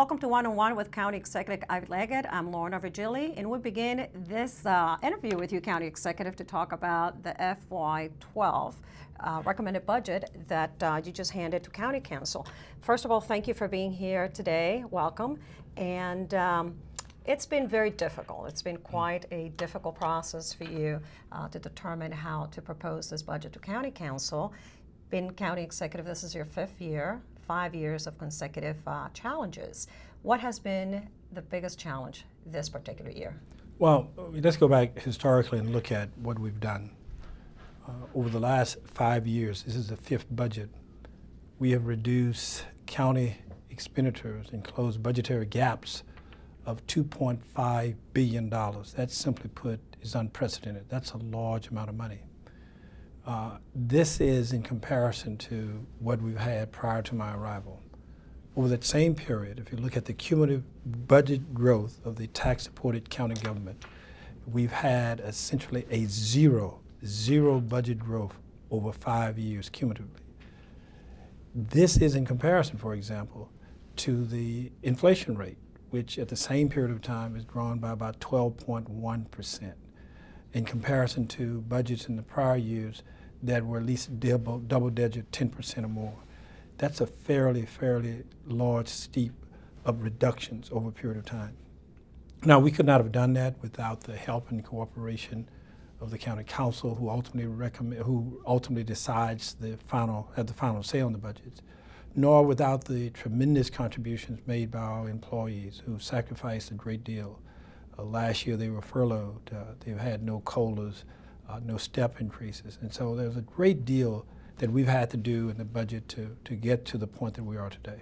Welcome to One-on-One with County Executive Ivy Leggett. I'm Lorna Virgili, and we begin this interview with you, County Executive, to talk about the FY12 recommended budget that you just handed to County Council. First of all, thank you for being here today. Welcome. And it's been very difficult. It's been quite a difficult process for you to determine how to propose this budget to County Council. Been County Executive, this is your 5th year. 5 years of consecutive challenges. What has been the biggest challenge this particular year? Well, let's go back historically and look at what we've done. Over the last 5 years, this is the 5th budget, we have reduced county expenditures and closed budgetary gaps of $2.5 billion. That simply put is unprecedented. That's a large amount of money. This is in comparison to what we've had prior to my arrival. Over that same period, if you look at the cumulative budget growth of the tax-supported county government, we've had essentially a zero budget growth over 5 years cumulatively. This is in comparison, for example, to the inflation rate, which at the same period of time has grown by about 12.1%. In comparison to budgets in the prior years that were at least double-digit, 10% or more. That's a fairly large, steep of reductions over a period of time. Now, we could not have done that without the help and cooperation of the county council, who ultimately decides the final say on the budgets, nor without the tremendous contributions made by our employees who sacrificed a great deal. Last year they were furloughed. They've had no COLAs, no step increases. And so there's a great deal that we've had to do in the budget to get to the point that we are today.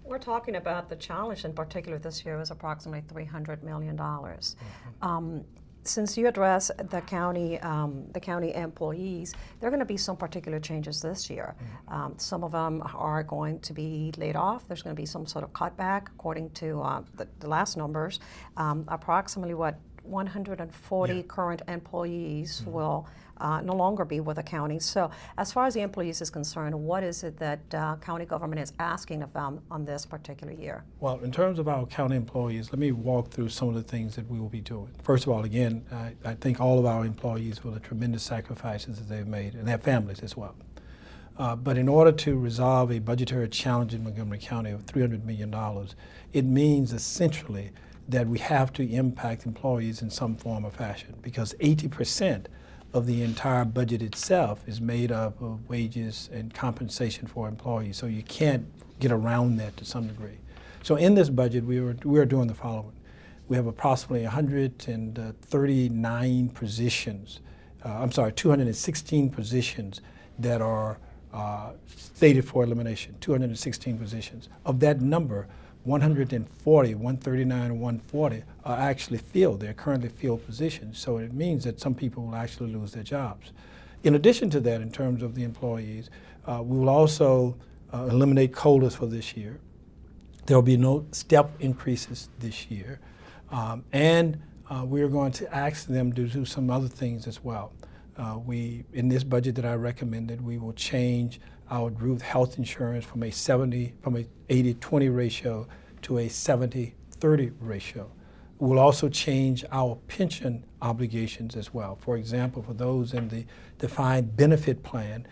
We're talking about the challenge in particular this year was approximately $300 million. Mm-hmm. Since you address the county employees, there are going to be some particular changes this year. Mm-hmm. Some of them are going to be laid off. There's going to be some sort of cutback, according to the last numbers. Approximately 140 current employees mm-hmm. will no longer be with the county. So as far as the employees is concerned, what is it that county government is asking of them on this particular year? Well, in terms of our county employees, let me walk through some of the things that we will be doing. First of all, again, I thank all of our employees for the tremendous sacrifices that they've made, and their families as well. But in order to resolve a budgetary challenge in Montgomery County of $300 million, it means essentially that we have to impact employees in some form or fashion, because 80% of the entire budget itself is made up of wages and compensation for employees. So you can't get around that to some degree. So in this budget, we are doing the following. We have approximately 216 positions that are slated for elimination, 216 positions. Of that number, 139 and 140 are actually filled. They're currently filled positions, so it means that some people will actually lose their jobs. In addition to that, in terms of the employees, we will also eliminate COLAs for this year. There will be no step increases this year, and we are going to ask them to do some other things as well. In this budget that I recommended, we will change our group health insurance from a 80-20 ratio to a 70-30 ratio. We'll also change our pension obligations as well. For example, for those in the defined benefit plan,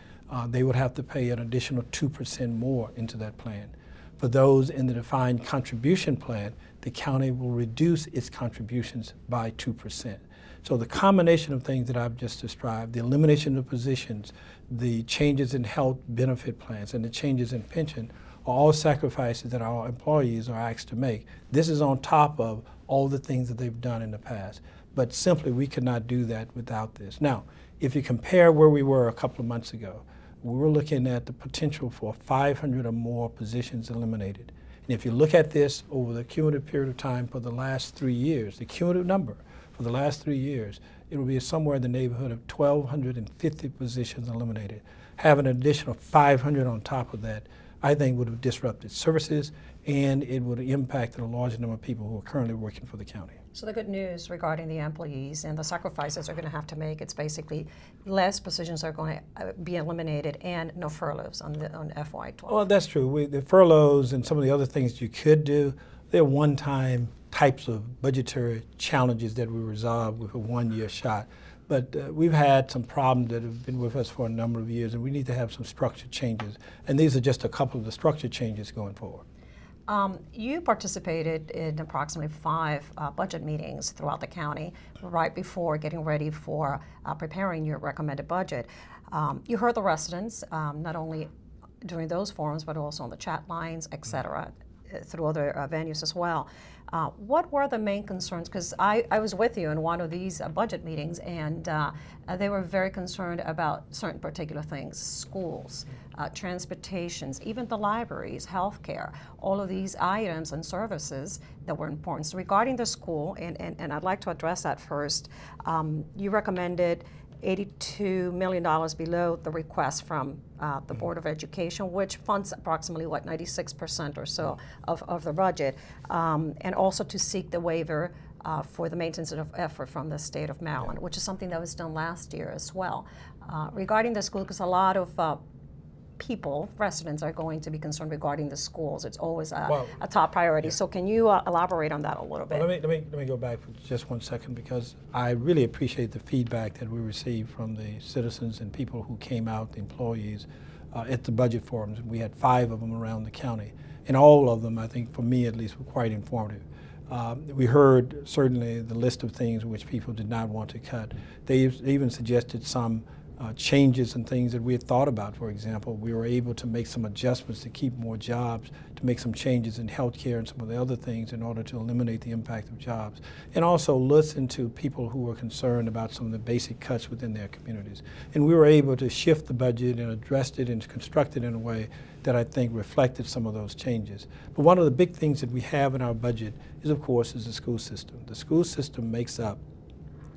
they would have to pay an additional 2% more into that plan. For those in the defined contribution plan, the county will reduce its contributions by 2%. So the combination of things that I've just described, the elimination of positions, the changes in health benefit plans, and the changes in pension are all sacrifices that our employees are asked to make. This is on top of all the things that they've done in the past. But simply, we could not do that without this. Now, if you compare where we were a couple of months ago, we were looking at the potential for 500 or more positions eliminated. And if you look at this over the cumulative period of time for the last 3 years, the cumulative number for the last 3 years, it will be somewhere in the neighborhood of 1,250 positions eliminated. Having an additional 500 on top of that, I think would have disrupted services, and it would have impacted a large number of people who are currently working for the county. So the good news regarding the employees and the sacrifices they're going to have to make, it's basically less positions are going to be eliminated and no furloughs on FY12. Well, that's true. The furloughs and some of the other things you could do, they're one-time types of budgetary challenges that we resolve with a one-year shot. But we've had some problems that have been with us for a number of years, and we need to have some structure changes. And these are just a couple of the structure changes going forward. You participated in approximately 5 budget meetings throughout the county right before getting ready for preparing your recommended budget. You heard the residents, not only during those forums, but also on the chat lines, et cetera, through other venues as well. What were the main concerns? Because I was with you in one of these budget meetings, and they were very concerned about certain particular things: schools, transportations, even the libraries, healthcare, all of these items and services that were important. So regarding the school, and I'd like to address that first, you recommended $82 million below the request from the Board of Education, which funds approximately, 96% or so of the budget, and also to seek the waiver for the maintenance of effort from the state of Maryland, which is something that was done last year as well. Regarding the school, because a lot of people, residents, are going to be concerned regarding the schools. It's always a top priority. Yeah. So can you elaborate on that a little bit? Well, let me go back for just 1 second, because I really appreciate the feedback that we received from the citizens and people who came out, the employees, at the budget forums. We had 5 of them around the county, and all of them, I think, for me at least, were quite informative. We heard certainly the list of things which people did not want to cut. They even suggested some changes and things that we had thought about. For example, we were able to make some adjustments to keep more jobs, to make some changes in healthcare and some of the other things in order to eliminate the impact of jobs, and also listen to people who were concerned about some of the basic cuts within their communities. And we were able to shift the budget and address it and construct it in a way that I think reflected some of those changes. But one of the big things that we have in our budget is, of course, the school system. The school system makes up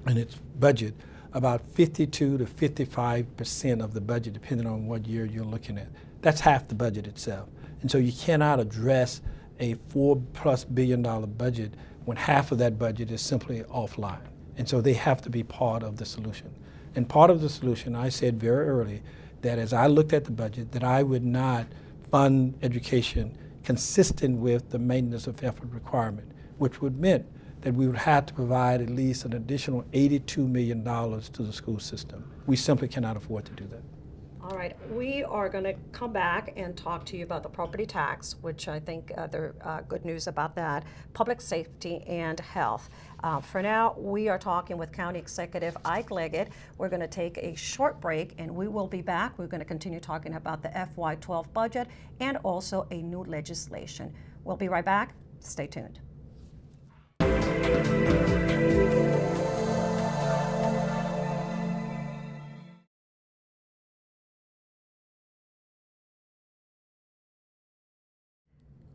in its budget about 52 to 55% of the budget, depending on what year you're looking at. That's half the budget itself. And so you cannot address a $4+ billion budget when half of that budget is simply offline. And so they have to be part of the solution. And part of the solution, I said very early that as I looked at the budget, that I would not fund education consistent with the maintenance of effort requirement, which would mean that we would have to provide at least an additional $82 million to the school system. We simply cannot afford to do that. All right, we are going to come back and talk to you about the property tax, which I think there are good news about that, public safety and health. For now, we are talking with County Executive Ike Leggett. We're going to take a short break, and we will be back. We're going to continue talking about the FY12 budget and also a new legislation. We'll be right back. Stay tuned.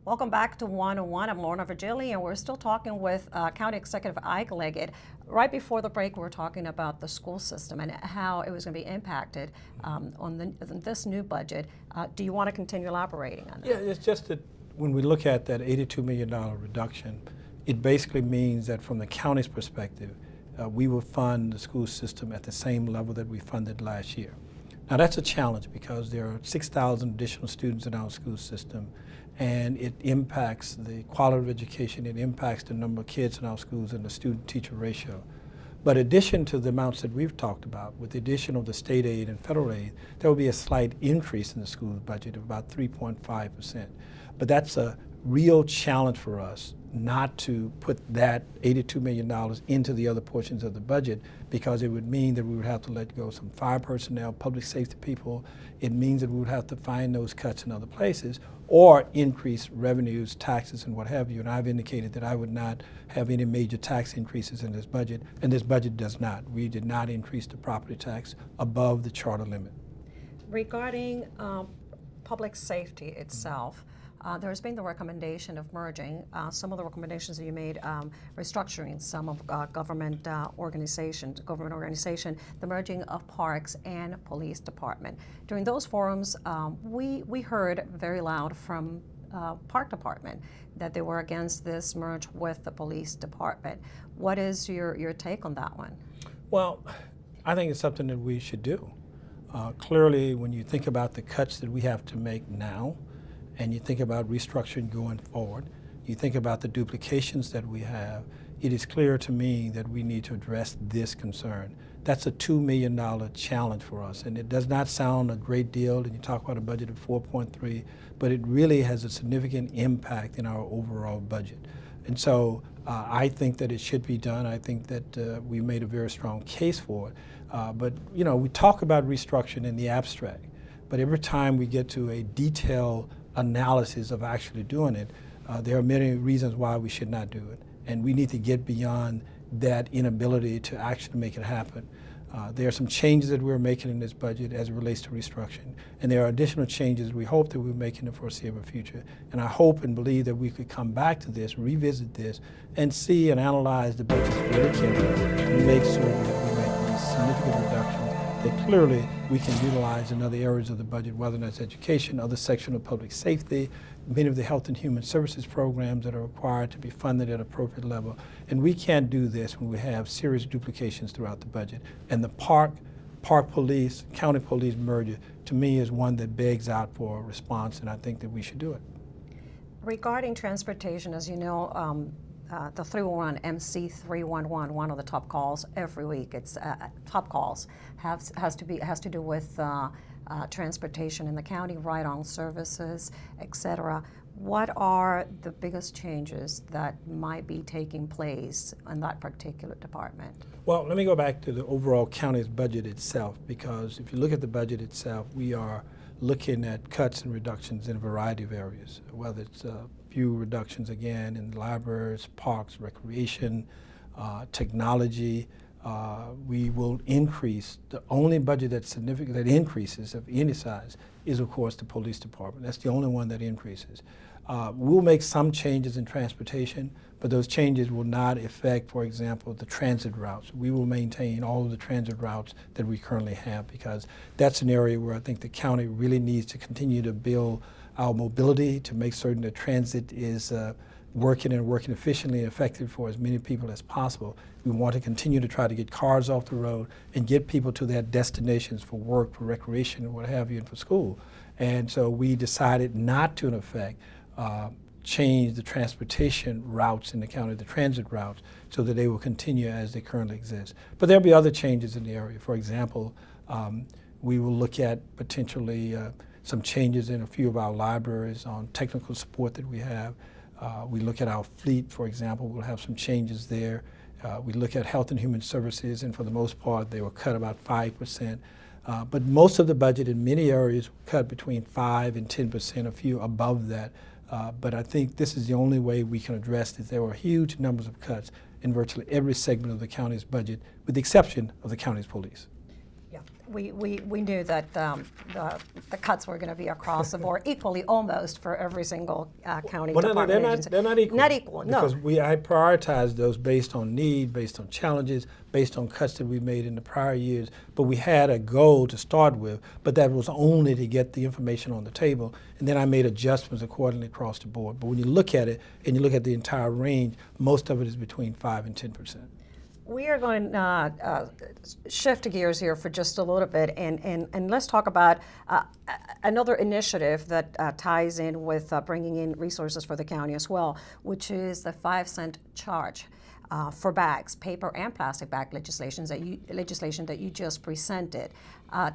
Welcome back to 101. I'm Lorna Virgili, and we're still talking with County Executive Ike Leggett. Right before the break, we were talking about the school system and how it was going to be impacted on this new budget. Do you want to continue elaborating on that? Yeah, it's just that when we look at that $82 million reduction, it basically means that from the county's perspective, we will fund the school system at the same level that we funded last year. Now that's a challenge because there are 6,000 additional students in our school system, and it impacts the quality of education, it impacts the number of kids in our schools and the student-teacher ratio. But in addition to the amounts that we've talked about, with the addition of the state aid and federal aid, there will be a slight increase in the school budget of about 3.5%. But that's a real challenge for us not to put that $82 million into the other portions of the budget, because it would mean that we would have to let go some fire personnel, public safety people. It means that we would have to find those cuts in other places or increase revenues, taxes, and what have you. And I've indicated that I would not have any major tax increases in this budget, and this budget does not. We did not increase the property tax above the charter limit. Regarding public safety itself, there's been the recommendation of merging some of the recommendations that you made, restructuring some of government organization, the merging of parks and police department. During those forums, we heard very loud from Park Department, that they were against this merge with the police department. What is your take on that one? Well, I think it's something that we should do. Clearly, when you think about the cuts that we have to make now, and you think about restructuring going forward, you think about the duplications that we have, it is clear to me that we need to address this concern. That's a $2 million challenge for us, and it does not sound a great deal, and you talk about a budget of 4.3, but it really has a significant impact in our overall budget. And so I think that it should be done. I think that we made a very strong case for it. But you know, we talk about restructuring in the abstract, but every time we get to a detailed analysis of actually doing it, there are many reasons why we should not do it. And we need to get beyond that inability to actually make it happen. There are some changes that we're making in this budget as it relates to restructuring, and there are additional changes we hope that we'll make in the foreseeable future. And I hope and believe that we could come back to this, revisit this, and see and analyze the budgets really carefully to make certain that we make these significant reductions that clearly we can utilize in other areas of the budget, whether that's education, other sections of public safety, many of the health and human services programs that are required to be funded at appropriate level. And we can't do this when we have serious duplications throughout the budget. And the park police, county police merger, to me, is one that begs out for a response, and I think that we should do it. Regarding transportation, as you know, the 311 MC 311, one of the top calls every week. It's top calls has to do with transportation in the county, ride-on services, etc. What are the biggest changes that might be taking place in that particular department? Well, let me go back to the overall county's budget itself, because if you look at the budget itself, we are looking at cuts and reductions in a variety of areas, whether it's few reductions again in libraries, parks, recreation, technology. We will increase. The only budget that's significant that increases of any size is, of course, the police department. That's the only one that increases. We'll make some changes in transportation, but those changes will not affect, for example, the transit routes. We will maintain all of the transit routes that we currently have, because that's an area where I think the county really needs to continue to build our mobility to make certain that transit is working efficiently and effectively for as many people as possible. We want to continue to try to get cars off the road and get people to their destinations for work, for recreation, and what have you, and for school. And so we decided not to, in effect, change the transportation routes in the county, the transit routes, so that they will continue as they currently exist. But there'll be other changes in the area. For example, we will look at potentially some changes in a few of our libraries on technical support that we have. We look at our fleet, for example, we'll have some changes there. We look at health and human services, and for the most part, they were cut about 5%. But most of the budget in many areas cut between 5 and 10%, a few above that. But I think this is the only way we can address this. There were huge numbers of cuts in virtually every segment of the county's budget, with the exception of the county's police. Yeah, we knew that the cuts were going to be across the board, equally almost for every single county department agency. They're not equal. Not equal, no. Because I prioritized those based on need, based on challenges, based on cuts that we made in the prior years. But we had a goal to start with, but that was only to get the information on the table. And then I made adjustments accordingly across the board. But when you look at it, and you look at the entire range, most of it is between 5 and 10%. We are going to shift gears here for just a little bit, and let's talk about another initiative that ties in with bringing in resources for the county as well, which is the 5-cent charge for bags, paper and plastic bag legislation that you just presented.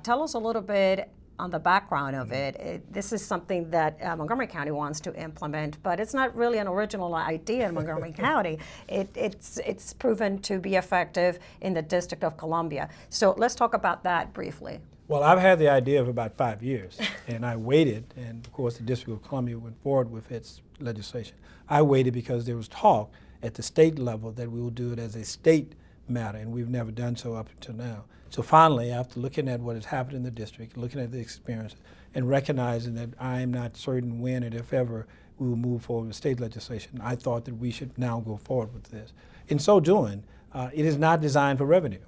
Tell us a little bit on the background of it. This is something that Montgomery County wants to implement, but it's not really an original idea in Montgomery County. It's proven to be effective in the District of Columbia. So let's talk about that briefly. Well, I've had the idea of about 5 years, and I waited, and of course the District of Columbia went forward with its legislation. I waited because there was talk at the state level that we will do it as a state matter, and we've never done so up until now. So finally, after looking at what has happened in the district, looking at the experience, and recognizing that I am not certain when and if ever we will move forward with state legislation, I thought that we should now go forward with this. In so doing, it is not designed for revenue.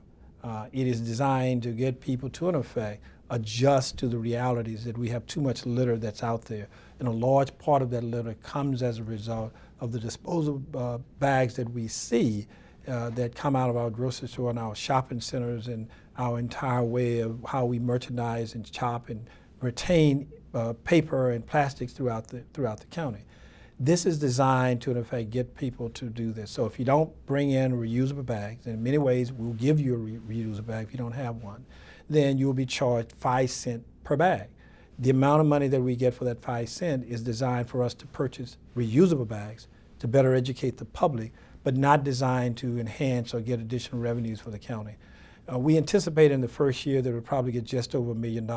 It is designed to get people to, in effect, adjust to the realities that we have too much litter that's out there. And a large part of that litter comes as a result of the disposable bags that we see that come out of our grocery store and our shopping centers and our entire way of how we merchandise and shop and retain paper and plastics throughout the county. This is designed to, in effect, get people to do this. So if you don't bring in reusable bags, and in many ways we'll give you a reusable bag if you don't have one, then you will be charged 5 cents per bag. The amount of money that we get for that 5 cents is designed for us to purchase reusable bags to better educate the public, but not designed to enhance or get additional revenues for the county. We anticipate in the first year that we'll probably get just over $1 million.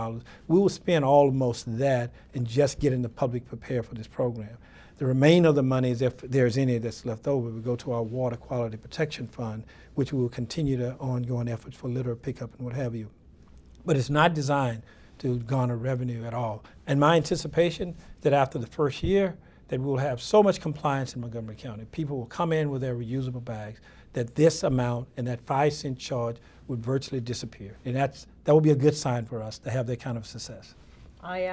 We will spend almost that in just getting the public prepared for this program. The remainder of the money, if there's any that's left over, will go to our Water Quality Protection Fund, which will continue the ongoing efforts for litter pickup and what have you. But it's not designed to garner revenue at all. And my anticipation that after the first year, that we'll have so much compliance in Montgomery County, people will come in with their reusable bags, that this amount and that 5 cent charge would virtually disappear. And that would be a good sign for us to have that kind of success. I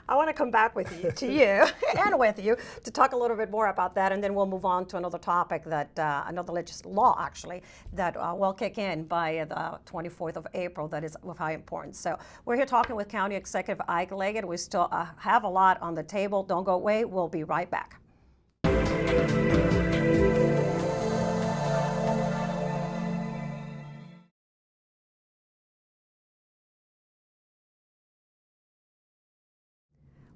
want to come back to you and with you to talk a little bit more about that, and then we'll move on to another topic that another law actually that will kick in by the 24th of April. That is of high importance. So we're here talking with County Executive Ike Leggett. We still have a lot on the table. Don't go away. We'll be right back.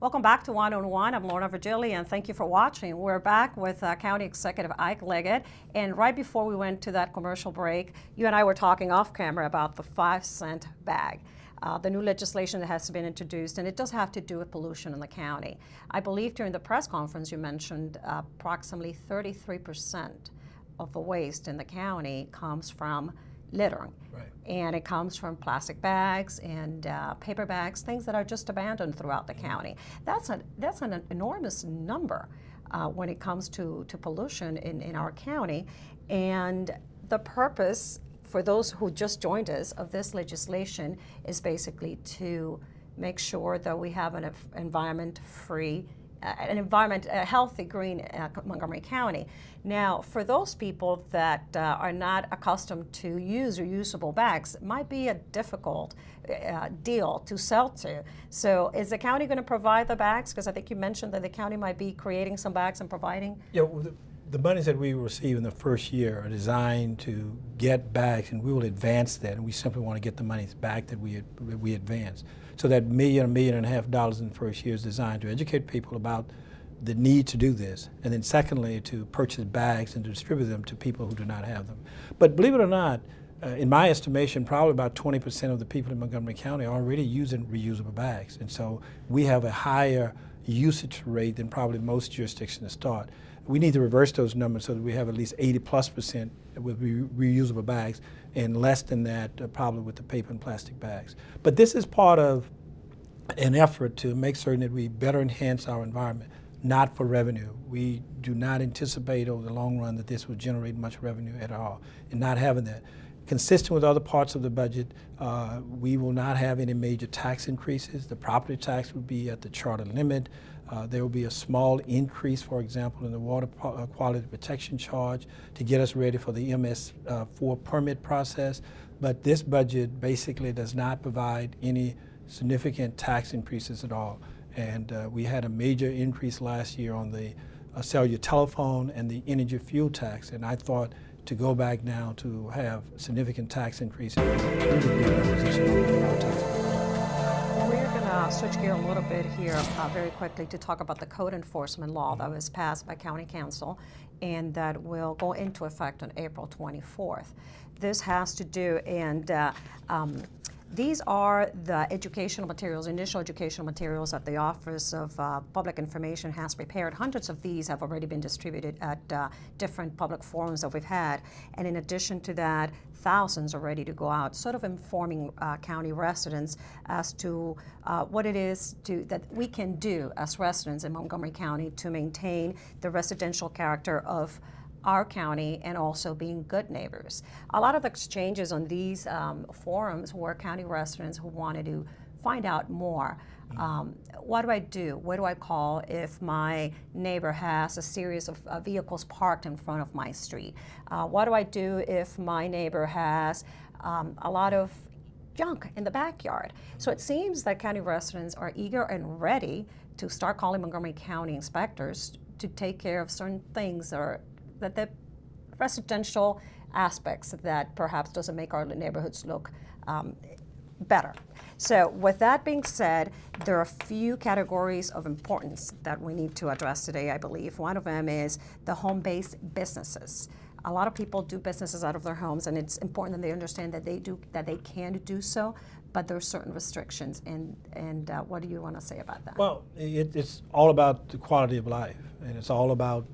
Welcome back to One on One. I'm Lorna Virgili, and thank you for watching. We're back with County Executive Ike Leggett, and right before we went to that commercial break, you and I were talking off camera about the 5 cent bag. The new legislation that has been introduced, and it does have to do with pollution in the county. I believe during the press conference you mentioned approximately 33% of the waste in the county comes from littering. Right. And it comes from plastic bags and paper bags, things that are just abandoned throughout the county. That's an enormous number when it comes to pollution in our county. And the purpose, for those who just joined us, of this legislation is basically to make sure that we have an environment-free, a healthy, green Montgomery County. Now, for those people that are not accustomed to use reusable bags, it might be a difficult deal to sell to. So is the county going to provide the bags? Because I think you mentioned that the county might be creating some bags and providing. Yeah, well, the monies that we receive in the first year are designed to get bags, and we will advance that, and we simply want to get the monies back that we advance. So that $1.5 million in the first year is designed to educate people about the need to do this, and then secondly, to purchase bags and to distribute them to people who do not have them. But believe it or not, in my estimation, probably about 20% of the people in Montgomery County are already using reusable bags, and so we have a higher usage rate than probably most jurisdictions start. We need to reverse those numbers so that we have at least 80+% with reusable bags, and less than that probably with the paper and plastic bags. But this is part of an effort to make certain that we better enhance our environment, not for revenue. We do not anticipate over the long run that this will generate much revenue at all, and not having that. Consistent with other parts of the budget, we will not have any major tax increases. The property tax will be at the charter limit. There will be a small increase, for example, in the water quality protection charge to get us ready for the MS4 permit process. But this budget basically does not provide any significant tax increases at all. And we had a major increase last year on the cellular telephone and the energy fuel tax. And I thought to go back now to have significant tax increases would be a position of our tax. We're going to switch gear a little bit here very quickly to talk about the code enforcement law that was passed by County Council and that will go into effect on April 24th. This has to do, and these are the educational materials, initial educational materials that the Office of Public Information has prepared. Hundreds of these have already been distributed at different public forums that we've had. And in addition to that, thousands are ready to go out, sort of informing county residents as to what it is that we can do as residents in Montgomery County to maintain the residential character of our county and also being good neighbors. A lot of exchanges on these forums were county residents who wanted to find out more. What do I do? Where do I call if my neighbor has a series of vehicles parked in front of my street? What do I do if my neighbor has a lot of junk in the backyard? So it seems that county residents are eager and ready to start calling Montgomery County inspectors to take care of certain things, or that the residential aspects that perhaps doesn't make our neighborhoods look better. So with that being said, there are a few categories of importance that we need to address today, I believe. One of them is the home-based businesses. A lot of people do businesses out of their homes, and it's important that they understand that they can do so, but there are certain restrictions. And what do you want to say about that? Well, it's all about the quality of life, and it's all about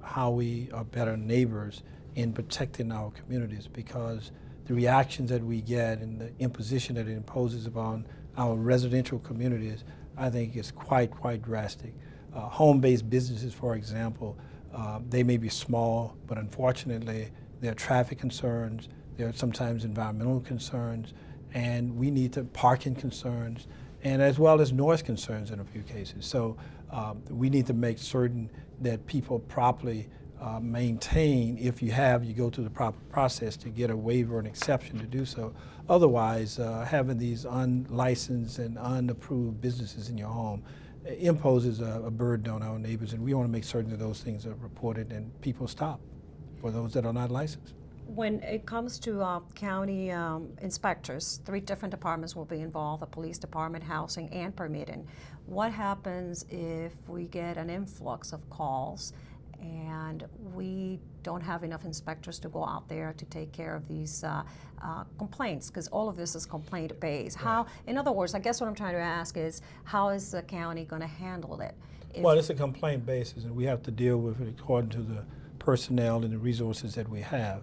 how we are better neighbors in protecting our communities, because the reactions that we get and the imposition that it imposes upon our residential communities, I think, is quite drastic. Home-based businesses, for example, they may be small, but unfortunately there are traffic concerns, there are sometimes environmental concerns, and we need to parking concerns, and as well as noise concerns in a few cases. So we need to make certain that people properly maintain, if you go through the proper process to get a waiver or an exception to do so. Otherwise, having these unlicensed and unapproved businesses in your home imposes a burden on our neighbors, and we want to make certain that those things are reported and people stop for those that are not licensed. When it comes to county inspectors, 3 different departments will be involved: the police department, housing, and permitting. What happens if we get an influx of calls and we don't have enough inspectors to go out there to take care of these complaints? Because all of this is complaint-based. Right. How, in other words, I guess what I'm trying to ask is, how is the county going to handle it? Well, it's a complaint basis, and we have to deal with it according to the personnel and the resources that we have,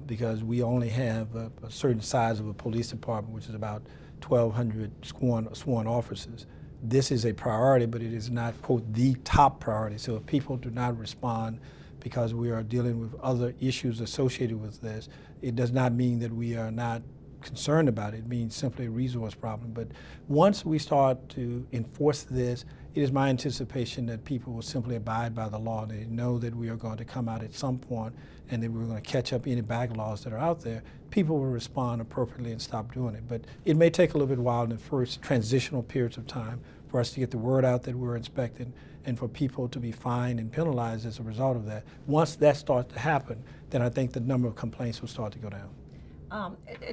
because we only have a certain size of a police department, which is about 1,200 sworn officers. This is a priority, but it is not, quote, the top priority. So if people do not respond because we are dealing with other issues associated with this, it does not mean that we are not concerned about it. It means simply a resource problem. But once we start to enforce this, it is my anticipation that people will simply abide by the law. They know that we are going to come out at some point and that we're going to catch up any backlogs that are out there. People will respond appropriately and stop doing it. But it may take a little bit while in the first transitional periods of time for us to get the word out that we're inspecting and for people to be fined and penalized as a result of that. Once that starts to happen, then I think the number of complaints will start to go down.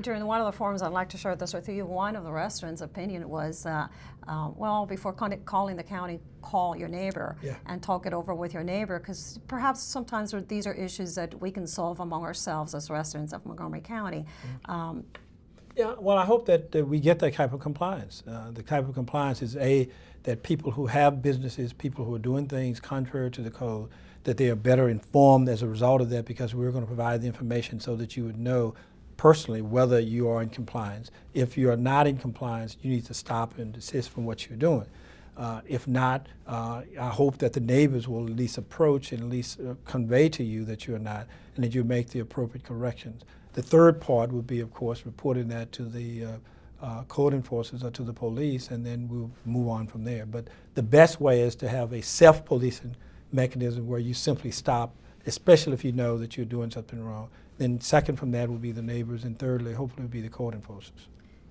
During one of the forums, I'd like to share this with you. One of the residents' opinion was, well, before calling the county, call your neighbor. Yeah. And talk it over with your neighbor, because perhaps sometimes these are issues that we can solve among ourselves as residents of Montgomery County. Mm-hmm. Yeah, well, I hope that we get that type of compliance. The type of compliance is that people who have businesses, people who are doing things contrary to the code, that they are better informed as a result of that, because we're going to provide the information so that you would know personally whether you are in compliance. If you are not in compliance, you need to stop and desist from what you're doing. If not, I hope that the neighbors will at least approach and at least convey to you that you're not, and that you make the appropriate corrections. The third part would be, of course, reporting that to the code enforcers or to the police, and then we'll move on from there. But the best way is to have a self-policing mechanism where you simply stop, especially if you know that you're doing something wrong. Then second from that would be the neighbors, and thirdly, hopefully, would be the code enforcers.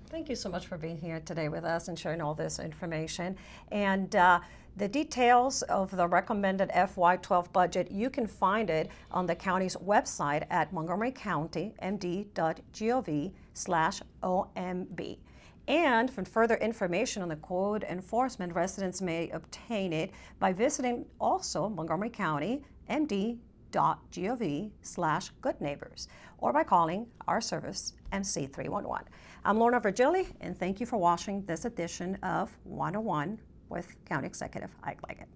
Thank you so much for being here today with us and sharing all this information. And the details of the recommended FY12 budget, you can find it on the county's website at montgomerycountymd.gov/OMB. And for further information on the code enforcement, residents may obtain it by visiting also Montgomery County MD.gov/goodneighbors, or by calling our service MC311. I'm Lorna Virgili, and thank you for watching this edition of 101 with County Executive Ike Leggett.